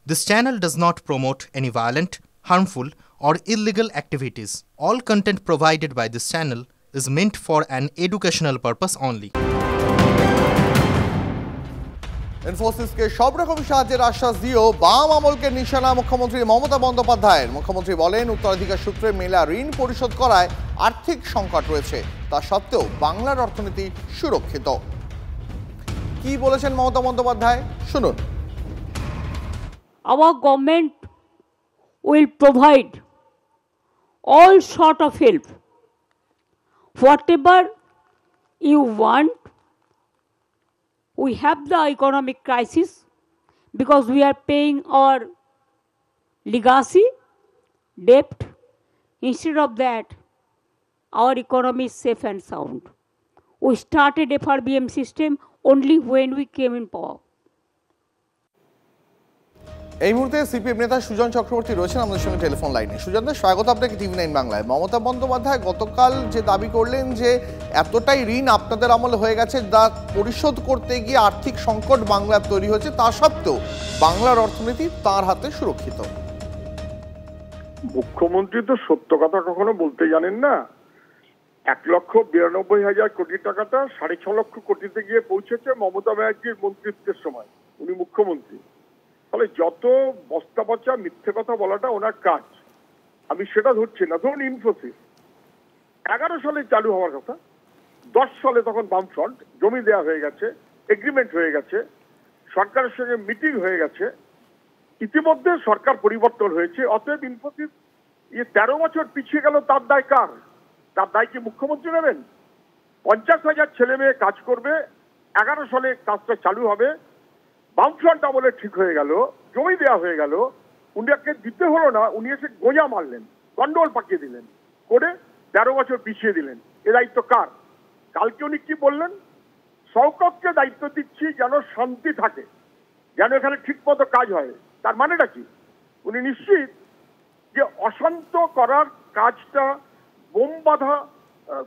This channel does not promote any violent, harmful, or illegal activities. All content provided by this channel is meant for an educational purpose only. ইনফোসিসকে সব রকম সাহায্যের আশ্বাস দিয়েও বাম আমলকে নিশানা মুখ্যমন্ত্রী মমতা বন্দ্যোপাধ্যায়ের। মুখ্যমন্ত্রী বলেন, উত্তরাধিকার সূত্রে মেলা ঋণ পরিশোধ করায় আর্থিক সংকট রয়েছে, তা সত্ত্বেও বাংলার অর্থনীতি সুরক্ষিত। কি বলেছেন মমতা বন্দ্যোপাধ্যায়, শুনুন। Our government will provide all sort of help. Whatever you want. We have the economic crisis because we are paying our legacy debt. Instead of that, our economy is safe and sound. We started FRBM system only when we came in power. এই মুহূর্তে CPM নেতা সুজন চক্রবর্তী রয়েছেন আমাদের সঙ্গে telephone লাইনে। সুজন, স্বাগত আপনাকে টিভি9 বাংলায়। মমতা বন্দ্যোপাধ্যায় গতকাল যে দাবি করলেন যে এতটাই ঋণ আপনাদের আমলে হয়ে গেছে, যা পরিশোধ করতে গিয়ে আর্থিক সংকট বাংলার তৈরি হয়েছে, তা সত্ত্বেও বাংলার অর্থনীতি তার হাতে সুরক্ষিত। মুখ্যমন্ত্রী তো সত্য কথা কখনো বলতে জানেন না। 1,92,000 কোটি টাকাটা 6.5 লক্ষ কোটিতে গিয়ে পৌঁছেছে মমতা ব্যানার্জির মন্ত্রিত্বের সময়। উনি মুখ্যমন্ত্রী, ফলে যত বস্তা পচা মিথ্যে কথা বলাটা ওনার কাজ। আমি সেটা ধরছি না। ধরুন ইনফোসিস 11 সালে চালু হওয়ার কথা, 10 সালে তখন বামফ্রন্ট, জমি দেওয়া হয়ে গেছে, এগ্রিমেন্ট হয়ে গেছে, সরকারের সঙ্গে মিটিং হয়ে গেছে, ইতিমধ্যে সরকার পরিবর্তন হয়েছে। অতএব ইনফোসিস 13 বছর পিছিয়ে গেল, তার দায় কার? তার দায় কি মুখ্যমন্ত্রী নেবেন? 50,000 ছেলে মেয়ে কাজ করবে, 11 সালে কাজটা চালু হবে, বামফ্রন্ট আমলে ঠিক হয়ে গেল, জমি দেওয়া হয়ে গেল, উনিকে দিতে হলো না, উনি এসে গোঁজা মারলেন, গন্ডগোল পাকিয়ে দিলেন, করে 13 বছর পিছিয়ে দিলেন। এ দায়িত্ব কার? কালকে উনি কি বললেন? শওকতকে দায়িত্ব দিচ্ছি যেন শান্তি থাকে, যেন এখানে ঠিক মতো কাজ হয়। তার মানেটা কি? উনি নিশ্চিত যে অশান্ত করার কাজটা বোম বাঁধা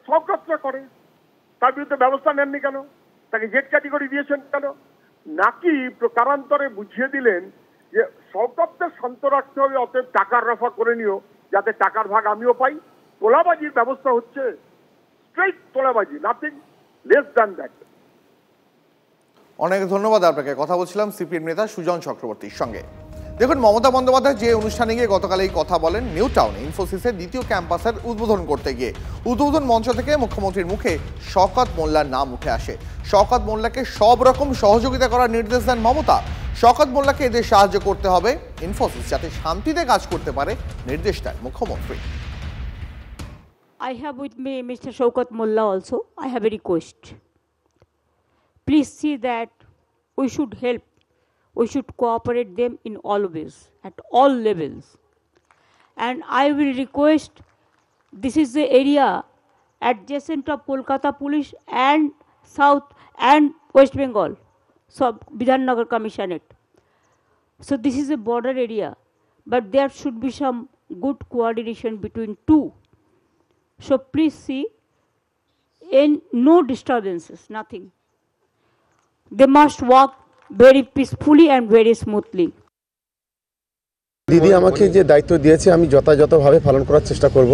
শওকতরা করে, তার বিরুদ্ধে ব্যবস্থা নেননি কেন? তাকে জেড ক্যাটেগরি দিয়েছেন কেন? নাকি প্রকারান্তরে বুঝিয়ে দিলেন যে শওকতকে শান্ত রাখতে হবে, অতএব টাকার রফা করে নিও, যাতে টাকার ভাগ আমিও পাই। তোলাবাজির ব্যবস্থা হচ্ছে, স্ট্রেইট তোলাবাজি, নাথিং লেস দ্যান দ্যাট। অনেক ধন্যবাদ আপনাকে। কথা বলছিলাম সিপিএম নেতা সুজন চক্রবর্তীর সঙ্গে। দেখুন, মমতা বন্দ্যোপাধ্যায় যে অনুষ্ঠানে গিয়ে গতকাল এই কথা বলেন, নিউ টাউনে ইনফোসিসের দ্বিতীয় ক্যাম্পাসের উদ্বোধন করতে গিয়ে উদ্বোধন মঞ্চ থেকে মুখ্যমন্ত্রীর মুখে শওকত মোল্লার নাম উঠে আসে। শওকত মোল্লাকে সব রকম সহযোগিতা করার নির্দেশ দেন মমতা। শওকত মোল্লাকে এদের সাহায্য করতে হবে, ইনফোসিস যাতে শান্তিতে কাজ করতে পারে, নির্দেশ দেন মুখ্যমন্ত্রী। I have with me Mr. Shaukat Molla also. I have a request. Please see that we should help. We should cooperate them in all ways, at all levels. And I will request, this is the area adjacent of Kolkata Police and South and West Bengal, so Bidhannagar Commissionerate. So this is a border area, but there should be some good coordination between two. So please see, in no disturbances, nothing. They must work very peacefully and very smoothly. দিদি আমাকে যে দায়িত্ব দিয়েছে আমি যথাযথভাবে পালন করার চেষ্টা করব।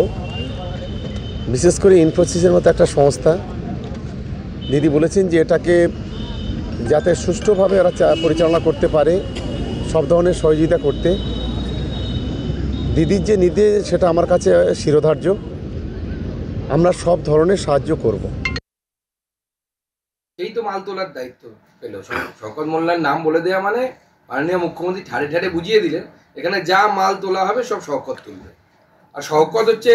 বিশেষ করে ইনফোসিসের মতো একটা সংস্থা, দিদি বলেছেন যে এটাকে যাতে সুষ্ঠুভাবে ওরা পরিচালনা করতে পারে, সব ধরনের সহযোগিতা করতে। দিদির যে নির্দেশ সেটা আমার কাছে শিরোধার্য, আমরা সব ধরনের সাহায্য করব। এই তো মাল তোলার দায়িত্ব পেল শওকত মোল্লার নাম বলে দেওয়া, মানে মাননীয় মুখ্যমন্ত্রী ঠাড়ে ঠাড়ে বুঝিয়ে দিলেন এখানে যা মাল তোলা হবে সব শওকত তুলবে। আর শওকত হচ্ছে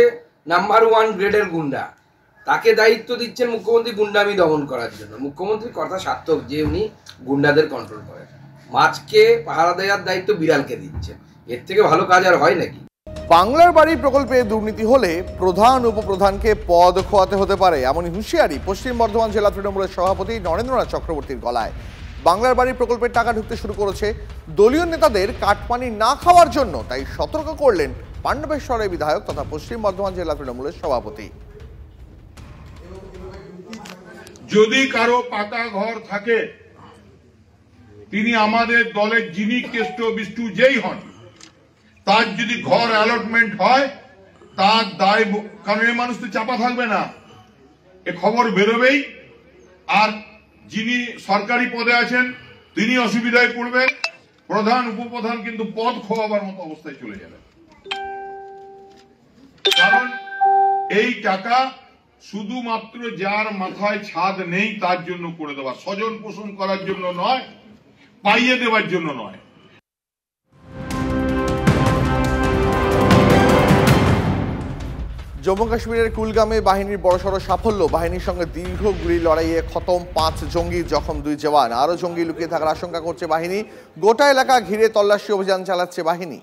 নাম্বার 1 গ্রেডের গুন্ডা, তাকে দায়িত্ব দিচ্ছেন মুখ্যমন্ত্রী গুন্ডামি দমন করার জন্য। মুখ্যমন্ত্রীর কথা সার্থক যে উনি গুন্ডাদের কন্ট্রোল করেন। মাছকে পাহারা দেওয়ার দায়িত্ব বিড়ালকে দিচ্ছেন, এর থেকে ভালো কাজ আর হয় নাকি? বাংলার বাড়ি প্রকল্পে দুর্নীতি হলে প্রধান উপপ্রধানকে পদ খোয়াতে হতে পারে, এমনই হুঁশিয়ারি পশ্চিম বর্ধমান জেলা তৃণমূলের সভাপতি নরেন্দ্রনাথ চক্রবর্তীর গলায়। বাংলার বাড়ি প্রকল্পের টাকা ঢুকতে শুরু করেছে দলীয় নেতাদের কাটপানি না খাওয়ার জন্য, তাই সতর্ক করলেন পাণ্ডবেশ্বরের বিধায়ক তথা পশ্চিম বর্ধমান জেলা তৃণমূলের সভাপতি। যদি কারো পাকা ঘর থাকে তিনি আমাদের দলের যিনি কেষ্ট বিষ্টু যেই হন, তার যদি ঘর অ্যালটমেন্ট হয় তার দায়, কারণ এই মানুষ তো চাপা থাকবে না, এ খবর বেরোবেই। আর যিনি সরকারি পদে আছেন তিনি অসুবিধায় পড়বেন, প্রধান উপপ্রধান কিন্তু পদ খোয়াবার মতো অবস্থায় চলে যাবে। কারণ এই টাকা শুধুমাত্র যার মাথায় ছাদ নেই তার জন্য করে দেওয়া, স্বজন পোষণ করার জন্য নয়, পাইয়ে দেওয়ার জন্য নয়। জম্মু কাশ্মীরের কুলগামে বাহিনীর বড়সড় সাফল্য, বাহিনীর সঙ্গে দীর্ঘ গুলি লড়াইয়ে খতম 5 জঙ্গি, জখম 2 জওয়ান। আরও জঙ্গি লুকিয়ে থাকার আশঙ্কা করছে বাহিনী। গোটা এলাকা ঘিরে তল্লাশি অভিযান চালাচ্ছে বাহিনী।